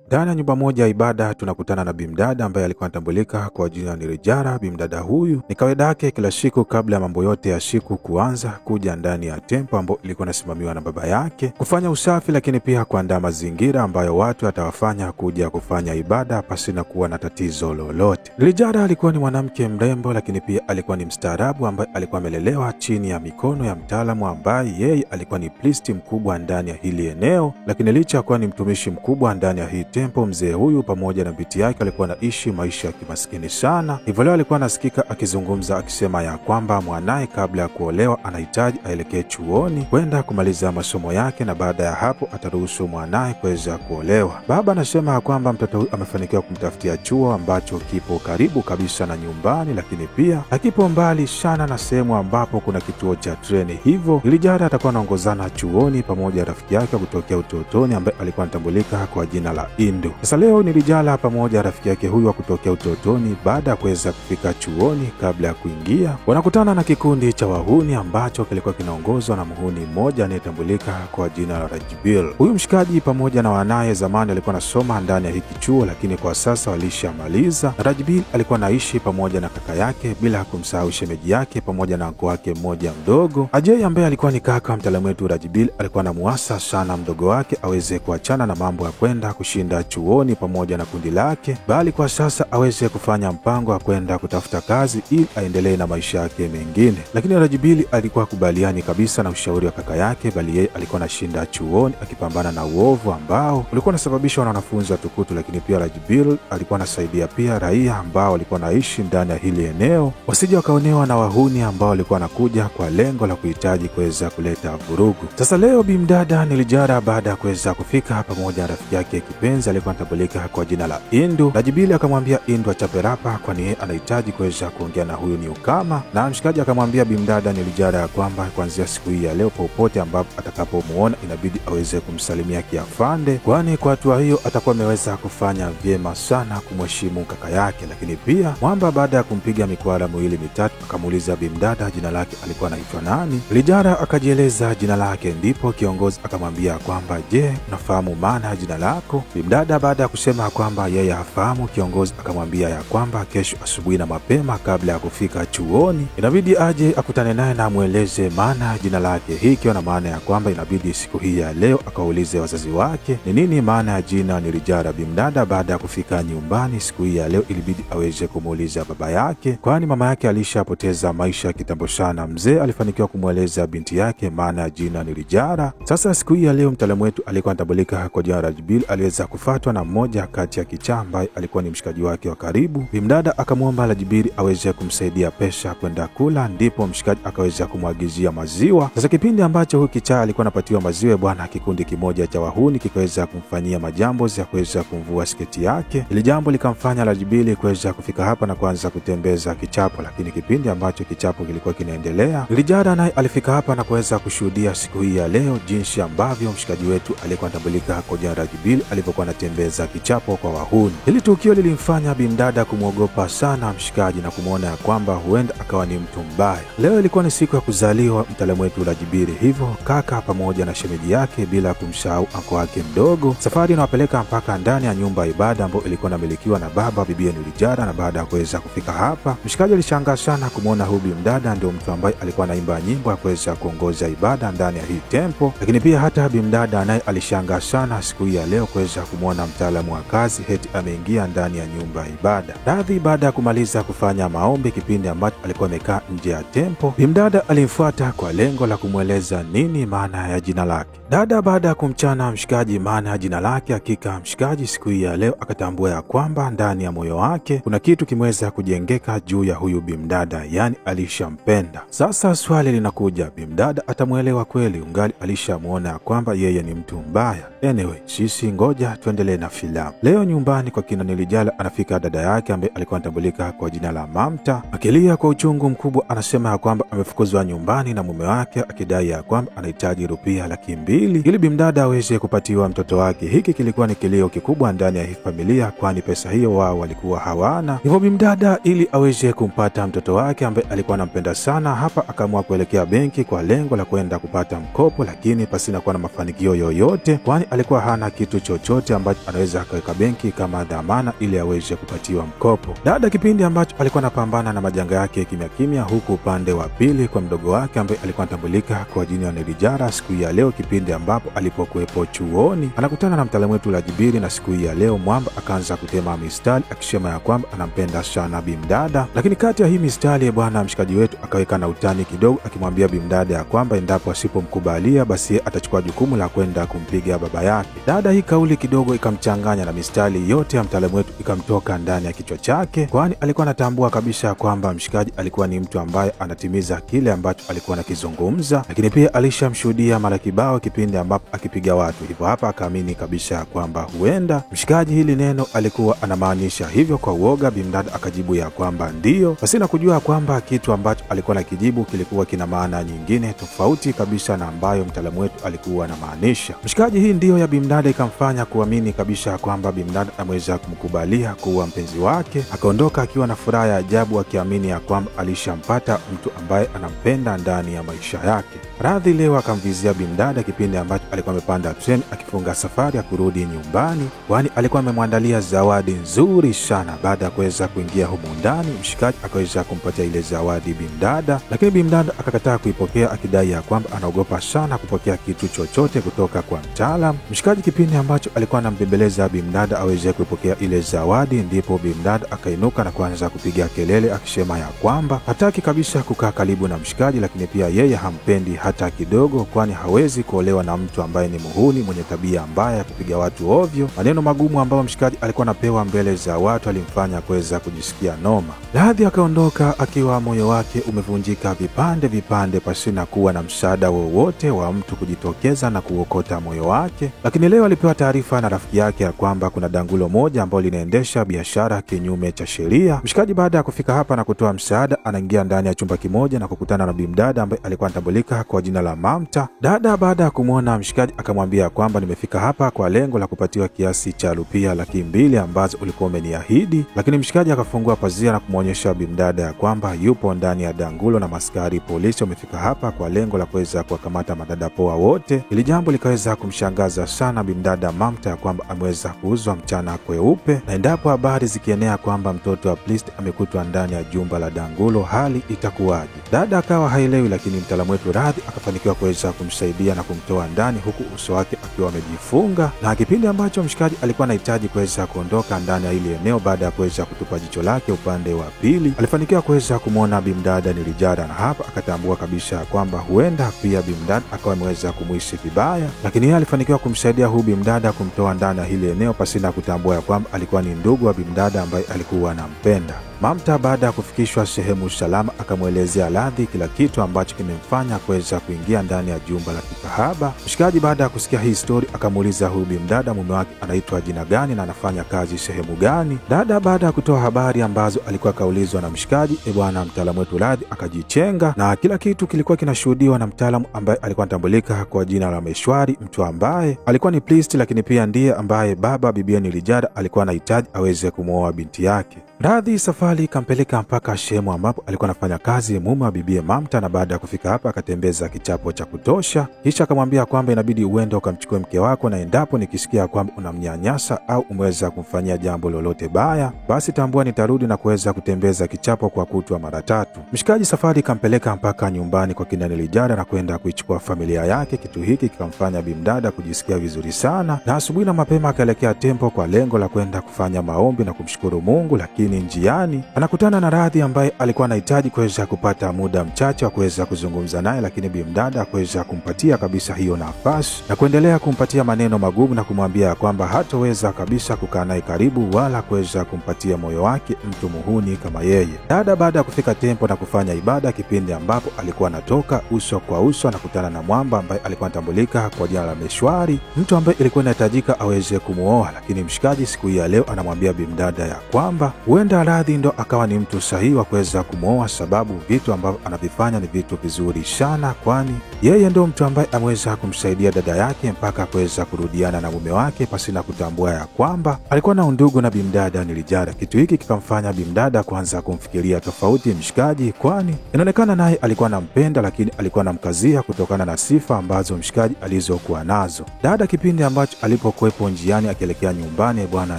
Ndani ya nyumba moja ya ibada tunakutana na bimdada ambaye alikuwa anatambulika kwa jina ni Rijara. Bimdada huyu ni kawaida yake kila siku kabla ya mambo yote ya siku kuanza kuja ndani ya tempo ambayo ilikuwa inasimamiwa na baba yake kufanya usafi, lakini pia kuandaa mazingira ambayo watu atawafanya kuja kufanya ibada pasina kuwa na tatizo lolote. Rijara alikuwa ni mwanamke mrembo, lakini pia alikuwa ni mstaarabu ambaye alikuwa amelelewa chini ya mikono ya mtaalamu ambaye yeye alikuwa ni priest mkubwa ndani ya hili eneo. Lakini licha kuwa ni mtumishi mkubwa ndani ya hii tempo, mzee huyu pamoja na binti yake alikuwa anaishi maisha ya kimaskini sana. Hivyo leo alikuwa anasikika akizungumza akisema ya kwamba mwanae kabla ya kuolewa anahitaji aelekee chuoni kwenda kumaliza masomo yake, na baada ya hapo ataruhusu mwanae kuweza kuolewa. Baba anasema ya kwamba mtoto huyu amefanikiwa kumtafutia chuo ambacho kipo karibu kabisa na nyumbani, lakini pia hakipo mbali sana na sehemu ambapo kuna kituo cha treni. Hivyo Rijara atakuwa anaongozana chuoni pamoja na rafiki yake kutokea utotoni ambaye alikuwa anatambulika kwa jina la Indu. Sasa leo ni Rijara pamoja na rafiki yake huyu wa kutokea utotoni, baada ya kuweza kufika chuoni, kabla ya kuingia wanakutana na kikundi cha wahuni ambacho kilikuwa kinaongozwa na muhuni mmoja anayetambulika kwa jina la Rajbil. Huyu mshikaji pamoja na wanaye zamani alikuwa anasoma ndani ya hiki chuo, lakini kwa sasa walishamaliza. Rajbil alikuwa anaishi pamoja na kaka yake, bila kumsahau shemeji yake pamoja na anko wake mmoja mdogo Ajay, ambaye alikuwa ni kaka mtaalamu wetu Rajbil. Alikuwa anamuasa sana mdogo wake aweze kuachana na mambo ya kwenda kushinda chuoni pamoja na kundi lake, bali kwa sasa aweze kufanya mpango wa kwenda kutafuta kazi ili aendelee na maisha yake mengine. Lakini Rajbil alikuwa kubaliani kabisa na ushauri wa kaka yake, bali yeye alikuwa anashinda chuoni akipambana na uovu ambao ulikuwa unasababishwa na wanafunzi wa tukutu. Lakini pia Rajbil alikuwa anasaidia pia raia ambao walikuwa naishi ndani ya hili eneo wasije wakaonewa na wahuni ambao walikuwa wanakuja kwa lengo la kuhitaji kuweza kuleta vurugu. Sasa leo bimdada ni Rijara baada ya kuweza kufika pamoja na rafiki yake kipenzi alikuwa anatambulika kwa jina la Indu. Rajbil akamwambia Indu achape rapa kwani yeye anahitaji kuweza kuongea na huyu ni ukama, na mshikaji akamwambia bimdada ni Rijara ya kwamba kuanzia siku hii ya leo popote ambapo atakapomuona inabidi aweze kumsalimia kiafande, kwani kwa hatua hiyo atakuwa ameweza kufanya vyema sana kumheshimu kaka yake. Lakini pia mwamba baada ya kumpiga mikwala miwili mitatu akamuuliza bimdada jina lake alikuwa anaitwa nani. Rijara akajieleza jina lake, ndipo kiongozi akamwambia kwamba je, unafahamu maana ya jina lako? Bimdada baada ya kusema kwamba yeye hafahamu, kiongozi akamwambia ya kwamba kesho asubuhi na mapema kabla ya kufika chuoni inabidi aje akutane naye na amueleze maana ya jina lake. Hii ikiwa na maana ya kwamba inabidi siku hii ya leo akaulize wazazi wake ni nini maana ya jina ni Rijara. Bimdada baada ya kufika nyumbani siku hii ya leo ilibidi aweze kumuuliza baba yake, kwani mama yake alishapoteza maisha kitambo sana. Mzee alifanikiwa kumweleza binti yake maana ya jina ni Rijara. Sasa siku hii ya leo mtaalamu wetu alikuwa anatambulika kwa jina la Rajbil aliweza kufuatwa na mmoja kati ya kichaa ambaye alikuwa ni mshikaji wake wa karibu. Bimdada akamwomba Rajbil aweze kumsaidia pesa kwenda kula, ndipo mshikaji akaweza kumwagizia maziwa. Sasa kipindi ambacho huyu kichaa alikuwa anapatiwa maziwa bwana, kikundi kimoja cha wahuni kikaweza kumfanyia majambo ya kuweza kumvua sketi yake. Ile jambo likamfanya Rajbil kuweza kufika hapa na kuanza kutembeza kichapo, lakini kipindi ambacho kichapo kilikuwa kinaendelea, Rijara naye alifika hapa na kuweza kushuhudia siku hii ya leo jinsi ambavyo mshikaji wetu alikuwa anatambulika kwa jina Rajbil alivyokuwa anatembeza kichapo kwa wahuni. Hili tukio lilimfanya bimdada kumwogopa sana mshikaji na kumwona ya kwamba huenda akawa ni mtu mbaya. Leo ilikuwa ni siku ya kuzaliwa mtaalamu wetu Rajbil, hivyo kaka pamoja na shemeji yake bila kumsahau anko wake mdogo safari inawapeleka mpaka ndani ya nyumba ya ibada ambayo ilikuwa inamilikiwa na baba bibi Rijara. Na baada ya kuweza kufika hapa, mshikaji alishangaa sana kumwona huyu bimdada ndio mtu ambaye alikuwa anaimba nyimbo ya kuweza kuongoza ibada ndani ya hii tempo. Lakini pia hata bimdada naye alishangaa sana siku hii ya leo kuweza kumwona mtaalamu wa kazi heti ameingia ndani ya nyumba ya ibada. Radhi baada ya kumaliza kufanya maombi kipindi ambacho alikuwa amekaa nje ya tempo, bimdada alimfuata kwa lengo la kumweleza nini maana ya jina lake. Dada baada ya kumchana mshikaji maana ya jina lake, hakika mshikaji siku hii ya leo akatambua ya kwamba ndani ya moyo wake kuna kitu kimeweza kujengeka juu ya huyu bimdada, yani alishampenda. Sasa swali linakuja, bimdada atamuelewa kweli ungali alishamuona ya kwamba yeye ni mtu mbaya? Anyway, sisi ngoja tuendelee na filamu. Leo nyumbani kwa kina Rijara anafika dada yake ambaye alikuwa anatambulika kwa jina la Mamta. Akilia kwa uchungu mkubwa anasema ya kwamba amefukuzwa nyumbani na mume wake, akidai ya kwamba anahitaji rupia 200,000 ili bimdada aweze kupatiwa mtoto wake. Hiki kilikuwa ni kilio kikubwa ndani ya hii familia, kwani pesa hiyo wao walikuwa hawana. Hivyo bimdada ili aweze kumpata mtoto wake ambaye alikuwa anampenda sana, hapa akaamua kuelekea benki kwa lengo la kwenda kupata mkopo, lakini pasina kuwa na mafanikio yoyote, kwani alikuwa hana kitu chochote ambacho anaweza akaweka benki kama dhamana ili aweze kupatiwa mkopo. Dada kipindi ambacho alikuwa anapambana na majanga yake kimya kimya, huku upande wa pili kwa mdogo wake ambaye alikuwa anatambulika kwa jina la Nirijara, siku ya leo kipindi ambapo alipokuwepo chuoni anakutana na mtaalamu wetu Rajibiri, na siku ya leo mwamba akaanza kutema mistari akisema ya kwamba anampenda sana bimdada. Lakini kati ya hii mistari bwana mshikaji wetu akaweka na utani kidogo, akimwambia bimdada ya kwamba endapo asipomkubalia basi atachukua jukumu la kwenda kumpiga baba yake. Dada hii kauli kidogo ikamchanganya na mistari yote ya mtaalamu wetu ikamtoka ndani ya kichwa chake, kwani alikuwa anatambua kabisa kwamba mshikaji alikuwa ni mtu ambaye anatimiza kile ambacho alikuwa anakizungumza, lakini pia alishamshuhudia mara kibao kipindi ambapo akipiga watu. Hivyo hapa akaamini kabisa kwamba huenda mshikaji hili neno alikuwa anamaanisha hivyo. Kwa uoga bimdada akajibu ya kwamba ndiyo, pasina kujua kwamba kitu ambacho alikuwa nakijibu kilikuwa kina maana nyingine tofauti kabisa na ambayo mtaalamu wetu alikuwa anamaanisha. Mshikaji hii ndiyo ya bimdada ikamfanya kuamini kabisa kwamba bimdada ameweza kumkubalia kuwa mpenzi wake. Akaondoka akiwa na furaha ya ajabu, akiamini ya kwamba alishampata mtu ambaye anampenda ndani ya maisha yake. Radhi leo akamvizia bimdada kipindi ambacho alikuwa amepanda treni akifunga safari ya kurudi nyumbani, kwani alikuwa amemwandalia zawadi nzuri sana. Baada ya kuweza kuingia humu ndani, mshikaji akaweza kumpatia ile zawadi bimdada, lakini bimdada akakataa kuipokea akidai ya kwamba anaogopa sana kupokea kitu chochote kutoka kwa mtaalamu. Mshikaji kipindi ambacho alikuwa anambembeleza bimdada aweze kuipokea ile zawadi, ndipo bimdada akainuka na kuanza kupiga kelele akisema ya kwamba hataki kabisa kukaa karibu na mshikaji, lakini pia yeye hampendi hata kidogo, kwani hawezi kuolewa na mtu ambaye ni muhuni mwenye tabia mbaya ya kupiga watu ovyo. Maneno magumu ambayo mshikaji alikuwa anapewa mbele za watu alimfanya kuweza kujisikia noma. Radhi akaondoka akiwa moyo wake umevunjika vipande vipande, pasina kuwa na msaada wowote wa mtu kujitokeza na kuokota moyo wake. Lakini leo alipewa taarifa na rafiki yake ya kwamba kuna dangulo moja ambalo linaendesha biashara kinyume cha sheria. Mshikaji baada ya kufika hapa na kutoa msaada, anaingia ndani ya chumba kimoja na kukutana na bimdada ambaye alikuwa anatambulika kwa jina la Mamta. Dada baada ya kumwona mshikaji akamwambia kwamba nimefika hapa kwa lengo la kupatiwa kiasi cha rupia 200,000 ambazo ulikuwa umeniahidi. Lakini mshikaji akafungua pazia na kumwonyesha bimdada ya kwamba yupo ndani ya dangulo na maskari polisi wamefika hapa kwa lengo la kuweza kuwakamata madada poa wote. Ili jambo likaweza kumshangaza sana bimdada Mamta ya kwamba ameweza kuuzwa mchana kweupe, na endapo habari zikienea kwamba mtoto wa Plist amekutwa ndani ya jumba la dangulo hali itakuwaje? Dada akawa haelewi, lakini mtaalamu wetu Radhi akafanikiwa kuweza kumsaidia na kumtoa ndani, huku uso wake akiwa amejifunga. Na kipindi ambacho mshikaji alikuwa anahitaji kuweza kuondoka ndani ya ile eneo, baada ya kuweza kutupa jicho lake upande wa pili, alifanikiwa kuweza kumwona bimdada Nirijara, na hapa akatambua kabisa kwamba huenda pia bimdada akawa ameweza kumwishi vibaya. Lakini yeye alifanikiwa kumsaidia huyu bimdada kumtoa ndani ya ile eneo pasina kutambua ya kwamba alikuwa ni ndugu wa bimdada ambaye alikuwa anampenda. Mamta baada ya kufikishwa sehemu salama akamwelezea Radhi kila kitu ambacho kimemfanya kuweza kuingia ndani ya jumba la kikahaba. Mshikaji baada ya kusikia hii story akamuuliza huyu bimdada mume wake anaitwa jina gani na anafanya kazi sehemu gani. Dada baada ya kutoa habari ambazo alikuwa kaulizwa na mshikaji, bwana mtaalamu wetu Radhi akajichenga, na kila kitu kilikuwa kinashuhudiwa na mtaalamu ambaye alikuwa anatambulika kwa jina la Meshwari, mtu ambaye alikuwa ni Plist, lakini pia ndiye ambaye baba bibia Nirijara alikuwa anahitaji aweze kumwoa binti yake. Radhi safari ikampeleka mpaka sehemu ambapo alikuwa anafanya kazi mume wa bibie Mamta, na baada ya kufika hapa akatembeza kichapo cha kutosha, kisha akamwambia kwamba inabidi uende ukamchukue mke wako, na endapo nikisikia kwamba unamnyanyasa au umeweza kumfanyia jambo lolote baya, basi tambua nitarudi na kuweza kutembeza kichapo kwa kutwa mara 3. Mshikaji safari ikampeleka mpaka nyumbani kwa kina Nirijara na kwenda kuichukua familia yake. Kitu hiki kikamfanya bimdada kujisikia vizuri sana, na asubuhi na mapema akaelekea tempo kwa lengo la kwenda kufanya maombi na kumshukuru Mungu. Lakini njiani anakutana na Radhi ambaye alikuwa anahitaji kuweza kupata muda mchache wa kuweza kuzungumza naye, lakini bimdada kuweza kumpatia kabisa hiyo nafasi na kuendelea kumpatia maneno magumu na kumwambia kwamba hataweza kabisa kukaa naye karibu wala kuweza kumpatia moyo wake mtu muhuni kama yeye. Dada baada ya kufika tempo na kufanya ibada, kipindi ambapo alikuwa anatoka uso kwa uso anakutana na mwamba ambaye alikuwa anatambulika kwa jina la Meshwari, mtu ambaye ilikuwa inahitajika aweze kumuoa. Lakini mshikaji siku hii ya leo anamwambia bimdada ya kwamba huenda Radhi ndo akawa ni mtu sahihi wa kuweza kumwoa, sababu vitu ambavyo anavifanya ni vitu vizuri sana, kwani yeye ndo mtu ambaye ameweza kumsaidia dada yake mpaka kuweza kurudiana na mume wake pasina kutambua ya kwamba alikuwa na undugu na bimdada Nilijara. Kitu hiki kikamfanya bimdada kuanza kumfikiria tofauti mshikaji, kwani inaonekana naye alikuwa anampenda, lakini alikuwa anamkazia kutokana na sifa ambazo mshikaji alizokuwa nazo. Dada kipindi ambacho alipokuwepo njiani akielekea nyumbani bwana,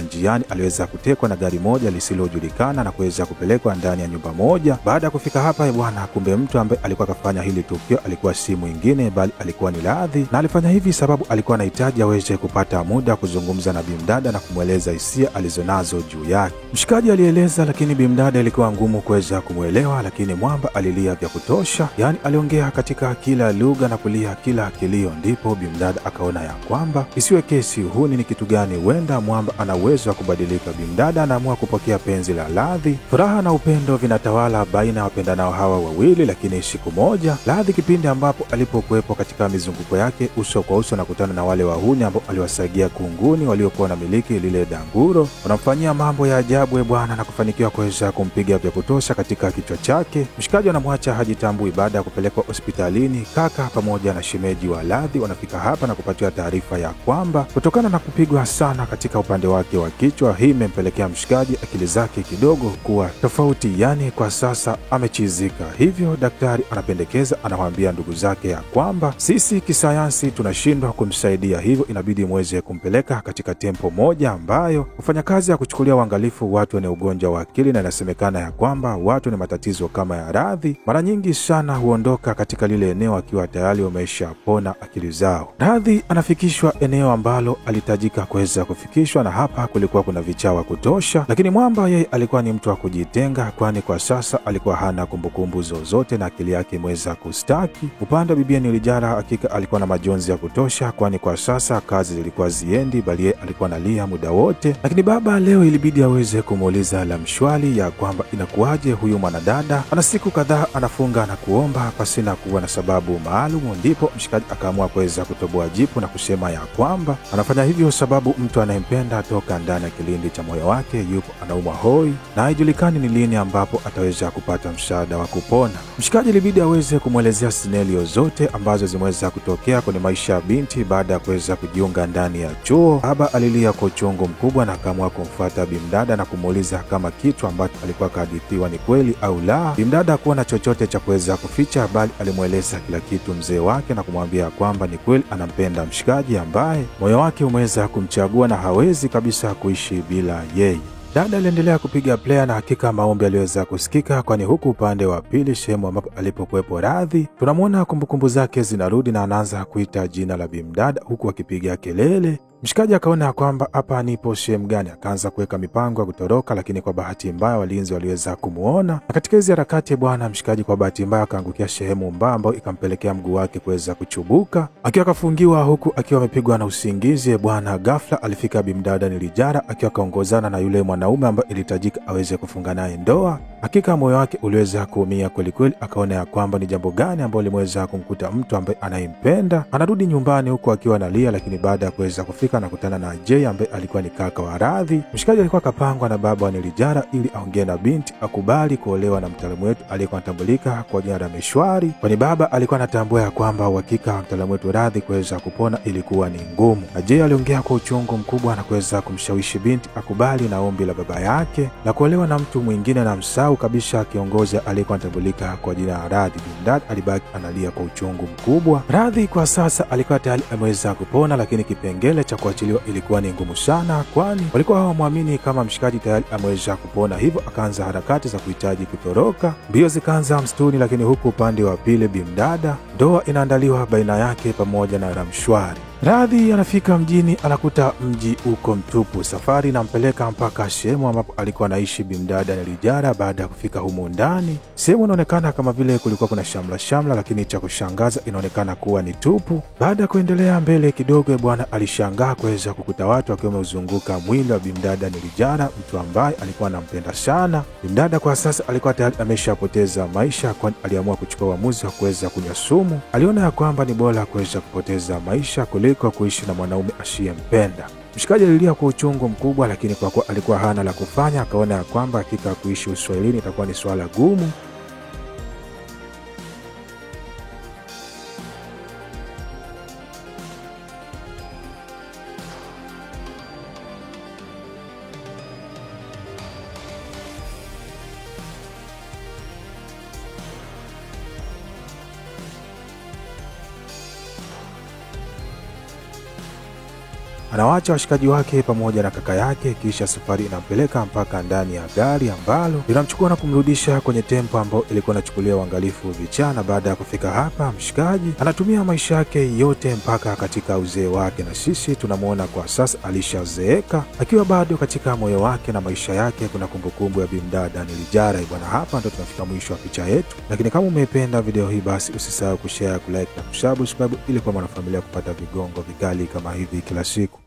njiani aliweza kutekwa na gari moja lisilojulikana na kuweza kupelekwa ndani ya nyumba moja. Baada ya kufika hapa bwana, kumbe mtu ambaye alikuwa kafanya hili tukio alikuwa si mwingine bali alikuwa ni Radhi, na alifanya hivi sababu alikuwa anahitaji aweze kupata muda kuzungumza na bimdada na kumweleza hisia alizonazo juu yake. Mshikaji alieleza, lakini bimdada ilikuwa ngumu kuweza kumwelewa, lakini mwamba alilia vya kutosha, yani aliongea katika kila lugha na kulia kila kilio. Ndipo bimdada akaona ya kwamba isiwe kesi, huni ni kitu gani, huenda mwamba ana uwezo wa kubadilika. Bimdada anaamua kupokea penzi la Radhi. Furaha na upendo vinatawala baina ya wapendanao hawa wawili, lakini siku moja Radhi kipindi ambapo alipokuwepo katika mizunguko yake uso kwa uso na kutana na wale wahuni ambao aliwasagia kunguni waliokuwa na miliki lile danguro, wanamfanyia mambo ya ajabu bwana na kufanikiwa kuweza kumpiga vya kutosha katika kichwa chake. Mshikaji anamwacha hajitambui. Baada ya kupelekwa hospitalini, kaka pamoja na shemeji wa Radhi wanafika hapa na kupatiwa taarifa ya kwamba kutokana na kupigwa sana katika upande wake wa kichwa, hii imempelekea mshikaji akili zake kidogo kuwa tofauti, yani kwa sasa amechizika. Hivyo daktari anapendekeza, anawaambia ndugu zake ya kwamba sisi kisayansi tunashindwa kumsaidia, hivyo inabidi muweze kumpeleka katika tempo moja ambayo hufanya kazi ya kuchukulia uangalifu watu wenye ugonjwa wa akili, na inasemekana ya kwamba watu wenye matatizo kama ya Radhi mara nyingi sana huondoka katika lile eneo akiwa tayari wameshapona akili zao. Radhi anafikishwa eneo ambalo alihitajika kuweza kufikishwa, na hapa kulikuwa kuna vichawa kutosha, lakini mwamba yeye alikuwa ni mtu wa kujitenga, kwani kwa sasa alikuwa hana kumbukumbu zozote na akili yake imeweza kustaki. Upande wa bibi Nilijara hakika alikuwa na majonzi ya kutosha, kwani kwa sasa kazi zilikuwa ziendi, bali yeye alikuwa analia muda wote. Lakini baba leo ilibidi aweze kumuuliza la mshwali ya kwamba inakuwaje huyu mwanadada ana siku kadhaa anafunga na kuomba pasina kuwa na sababu maalum. Ndipo mshikaji akaamua kuweza kutoboa jipu na kusema ya kwamba anafanya hivyo sababu mtu anayempenda toka ndani ya kilindi cha moyo wake yupo anaumwa hoi na haijulikani ni lini ambapo ataweza kupata msaada wa kupona. Mshikaji ilibidi aweze kumwelezea sinelio zote ambazo zimeweza kutokea kwenye maisha ya binti baada ya kuweza kujiunga ndani ya chuo. Baba alilia kwa uchungu mkubwa na akaamua kumfuata bimdada na kumuuliza kama kitu ambacho alikuwa kahadithiwa ni kweli au la. Bimdada hakuwa na chochote cha kuweza kuficha, bali alimweleza kila kitu mzee wake na kumwambia kwamba ni kweli anampenda mshikaji ambaye moyo wake umeweza kumchagua na hawezi kabisa kuishi bila yeye. Dada aliendelea kupiga player na hakika maombi aliweza kusikika, kwani huku upande wa pili sehemu ambapo alipokuwepo Radhi tunamwona kumbukumbu zake zinarudi na anaanza kuita jina la bimdada huku akipiga kelele. Mshikaji akaona kwamba hapa nipo sehemu gani, akaanza kuweka mipango ya kutoroka, lakini kwa bahati mbaya walinzi waliweza kumuona, na katika hizo harakati bwana, mshikaji kwa bahati mbaya akaangukia sehemu mbaya ambayo ikampelekea mguu wake kuweza kuchubuka, akiwa kafungiwa huku akiwa amepigwa na usingizi bwana. Ghafla alifika bimdada Nilijara akiwa kaongozana na yule mwanaume ambaye ilihitajika aweze kufunga naye ndoa. Hakika moyo wake uliweza kuumia kweli kweli, akaona ya kwamba ni jambo gani ambalo limeweza kumkuta mtu ambaye anayempenda. Anarudi nyumbani huku akiwa analia, lakini baada ya kuweza kufika na kutana na Jay ambaye alikuwa ni kaka wa Radhi. Mshikaji alikuwa kapangwa na baba wa Nilijara ili aongee na binti akubali kuolewa na mtaalamu wetu aliyekuwa anatambulika kwa jina la Meshwari, kwani baba alikuwa anatambua ya kwamba uhakika wa mtaalamu wetu Radhi kuweza kupona ilikuwa ni ngumu. Na Jay aliongea kwa uchungu mkubwa na kuweza kumshawishi binti akubali na ombi la baba yake la kuolewa na mtu mwingine na msahau kabisa kiongozi aliyekuwa anatambulika kwa jina la Radhi. Bimdad alibaki analia kwa uchungu mkubwa. Radhi kwa sasa alikuwa tayari ameweza kupona, lakini kipengele cha kuachiliwa ilikuwa ni ngumu sana, kwani walikuwa hawamwamini kama mshikaji tayari ameweza kupona. Hivyo akaanza harakati za kuhitaji kutoroka. Mbio zikaanza msituni, lakini huku upande wa pili bimdada ndoa inaandaliwa baina yake pamoja na Ramshwari. Radhi anafika mjini, anakuta mji uko mtupu. Safari inampeleka mpaka sehemu ambapo alikuwa anaishi bimdada Nilijara. Baada ya kufika humo ndani, sehemu inaonekana kama vile kulikuwa kuna shamla, lakini cha kushangaza inaonekana kuwa ni tupu. Baada ya kuendelea mbele kidogo bwana, alishangaa kuweza kukuta watu wakiwa wamezunguka mwili wa bimdada Nilijara, mtu ambaye alikuwa anampenda sana. Bimdada kwa sasa alikuwa tayari ameshapoteza maisha, kwani aliamua kuchukua uamuzi wa kuweza kunywa sumu. Aliona ya kwamba ni bora kuweza kupoteza maisha kuliko kuishi na mwanaume asiyempenda. Mshikaji alilia kwa uchungu mkubwa, lakini kwa kuwa alikuwa hana la kufanya, akaona ya kwamba hakika kuishi Uswahilini itakuwa ni swala gumu. Anawaacha washikaji wake pamoja na kaka yake, kisha safari inampeleka mpaka ndani ya gari ambalo linamchukua na kumrudisha kwenye tempo ambao ilikuwa inachukulia uangalifu vichana. Baada ya kufika hapa, mshikaji anatumia maisha yake yote mpaka katika uzee wake, na sisi tunamuona kwa sasa alishazeeka, akiwa bado katika moyo wake na maisha yake kuna kumbukumbu ya bimdada Nilijara. Bwana, hapa ndo tunafika mwisho wa picha yetu, lakini kama umependa video hii basi usisahau kushare, kulike na kusubscribe ili kwa mwanafamilia kupata vigongo vikali kama hivi kila siku.